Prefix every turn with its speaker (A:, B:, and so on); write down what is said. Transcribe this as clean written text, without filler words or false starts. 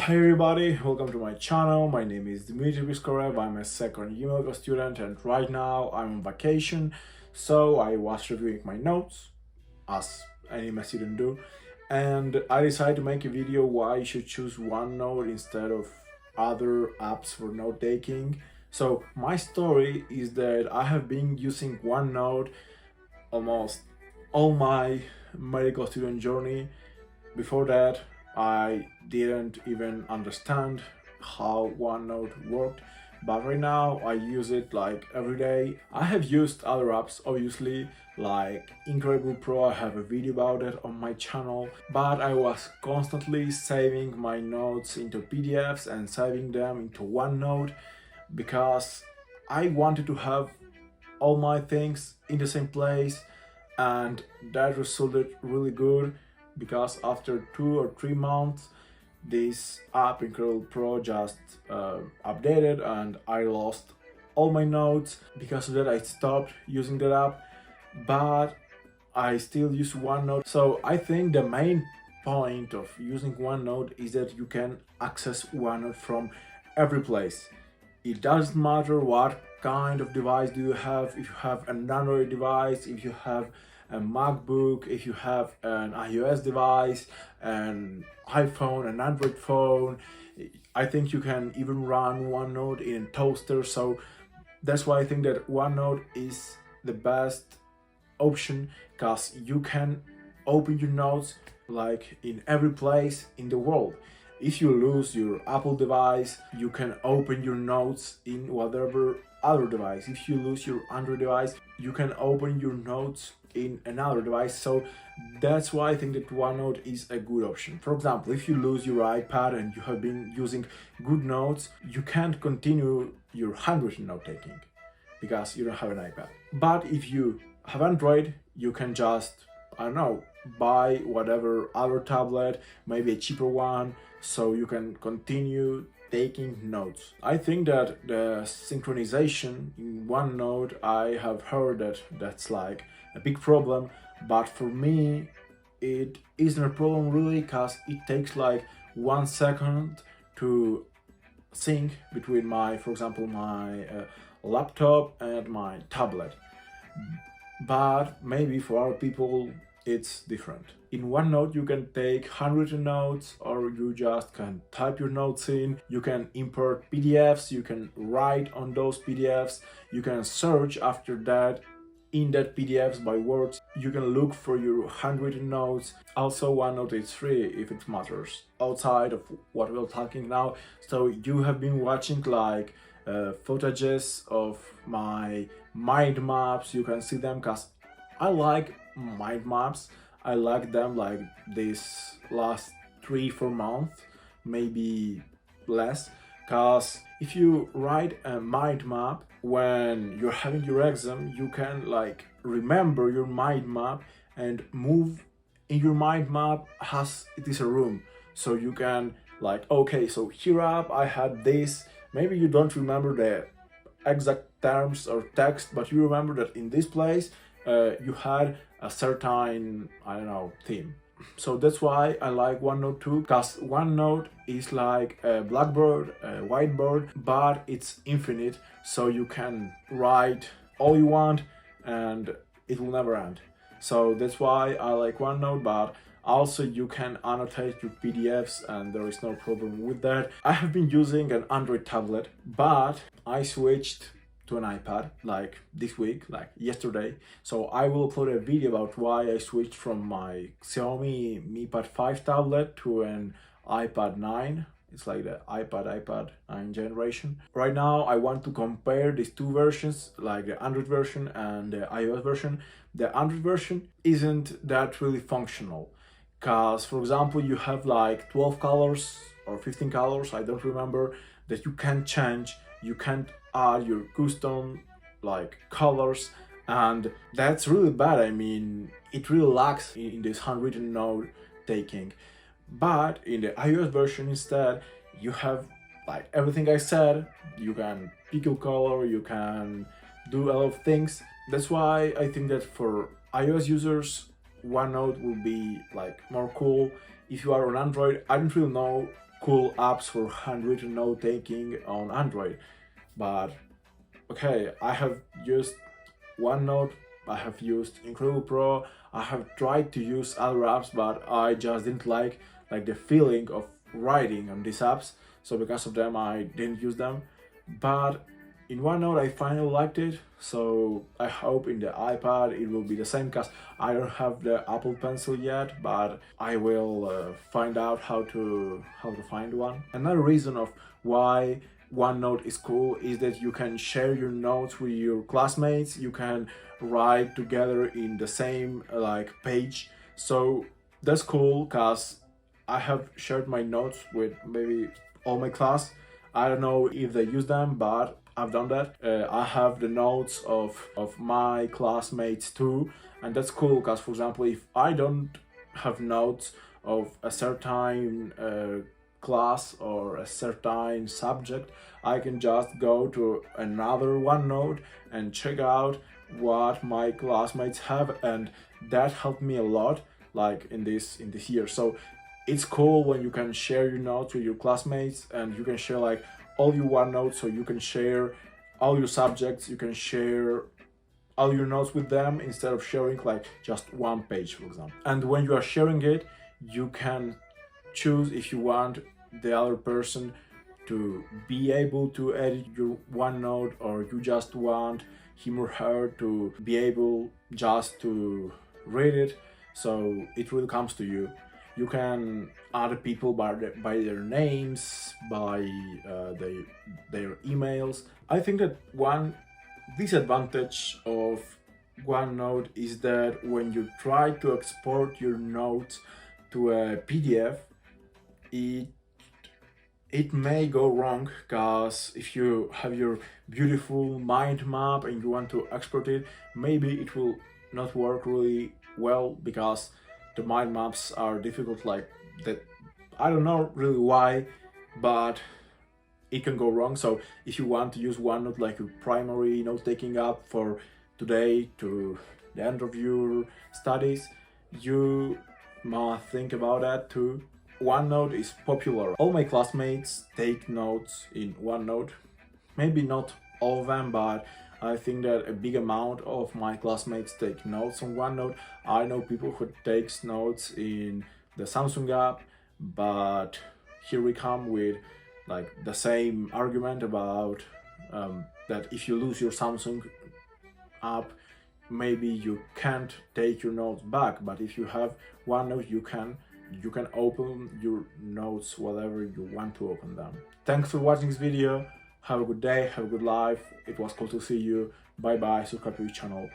A: Hey everybody, welcome to my channel. My name is Dmitry Piskorev. I'm a second year student and right now I'm on vacation. So I was reviewing my notes, as any student do, and I decided to make a video why you should choose OneNote instead of other apps for note taking. So my story is that I have been using OneNote almost all my medical student journey. Before that, I didn't even understand how OneNote worked, but right now I use it like every day. I have used other apps, obviously, like Incredible Pro. I have a video about it on my channel, but I was constantly saving my notes into PDFs and saving them into OneNote because I wanted to have all my things in the same place, and that resulted really good because after 2 or 3 months this app Incredible Pro just updated and I lost all my notes. Because of that I stopped using that app, but I still use OneNote. So I think the main point of using OneNote is that you can access OneNote from every place. It doesn't matter what kind of device do you have, if you have an Android device, if you have a MacBook, if you have an iOS device, an iPhone, an Android phone. I think you can even run OneNote in a toaster. So that's why I think that OneNote is the best option, because you can open your notes like in every place in the world. If you lose your Apple device, you can open your notes in whatever other device. If you lose your Android device, you can open your notes in another device. So that's why I think that OneNote is a good option. For example, if you lose your iPad and you have been using GoodNotes, you can't continue your handwritten note taking because you don't have an iPad. But if you have Android, you can just, I don't know, buy whatever other tablet, maybe a cheaper one, so you can continue taking notes. I think that the synchronization in OneNote, I have heard that that's like a big problem, but for me it isn't a problem really, because it takes like 1 second to sync between my, for example, my laptop and my tablet. But maybe for other people it's different. In OneNote you can take handwritten notes, or you just can type your notes in. You can import PDFs, you can write on those PDFs, you can search after that in that PDFs by words. You can look for your handwritten notes. Also, OneNote is free if it matters, outside of what we're talking now. So you have been watching like footages of my mind maps. You can see them because I like mind maps. I like them like this last 3-4 months, maybe less, because if you write a mind map when you're having your exam, you can like remember your mind map and move in your mind map as it is a room. So you can like, okay, so here up I had this. Maybe you don't remember the exact terms or text, but you remember that in this place you had a certain, I don't know, theme. So that's why I like OneNote too, because OneNote is like a blackboard, a whiteboard, but it's infinite, so you can write all you want and it will never end. So that's why I like OneNote, but also you can annotate your PDFs and there is no problem with that. I have been using an Android tablet, but I switched to an iPad like this week, like yesterday. So I will upload a video about why I switched from my Xiaomi Mi Pad 5 tablet to an iPad 9. It's like the iPad 9 generation. Right now I want to compare these two versions, like the Android version and the iOS version. The Android version isn't that really functional, because for example you have like 12 colors or 15 colors, I don't remember, that you can change. You can't add your custom like colors, and that's really bad. I mean, it really lacks in this handwritten note taking. But in the iOS version instead, you have like everything I said. You can pick your color, you can do a lot of things. That's why I think that for iOS users OneNote will be like more cool. If you are on Android, I don't really know cool apps for handwritten note taking on Android. But okay, I have used OneNote, I have used Incredible Pro, I have tried to use other apps, but I just didn't like the feeling of writing on these apps. So because of them, I didn't use them. But in OneNote, I finally liked it. So I hope in the iPad it will be the same, because I don't have the Apple Pencil yet, but I will find out how to find one. Another reason of why OneNote is cool is that you can share your notes with your classmates. You can write together in the same page. So that's cool, because I have shared my notes with maybe all my class. I don't know if they use them, but I've done that. I have the notes of my classmates too, and that's cool, because for example, if I don't have notes of a certain class or a certain subject, I can just go to another OneNote and check out what my classmates have, and that helped me a lot in this year. So it's cool when you can share your notes with your classmates, and you can share all your OneNotes, so you can share all your subjects, you can share all your notes with them instead of sharing just one page, for example. And when you are sharing it, you can choose if you want the other person to be able to edit your OneNote, or you just want him or her to be able just to read it. So it really comes to you. You can add people by their names, by their emails. I think that one disadvantage of OneNote is that when you try to export your notes to a PDF, it may go wrong, because if you have your beautiful mind map and you want to export it, maybe it will not work really well, because the mind maps are difficult like that. I don't know really why, but it can go wrong. So if you want to use OneNote like your primary note-taking app for today to the end of your studies, you must think about that too. OneNote is popular. All my classmates take notes in OneNote. Maybe not all of them, but I think that a big amount of my classmates take notes on OneNote. I know people who takes notes in the Samsung app, but here we come with the same argument about that if you lose your Samsung app, maybe you can't take your notes back, but if you have OneNote, you can open your notes whenever you want to open them. Thanks for watching this video. Have a good day, have a good life. It was cool to see you. Bye bye, subscribe to your channel.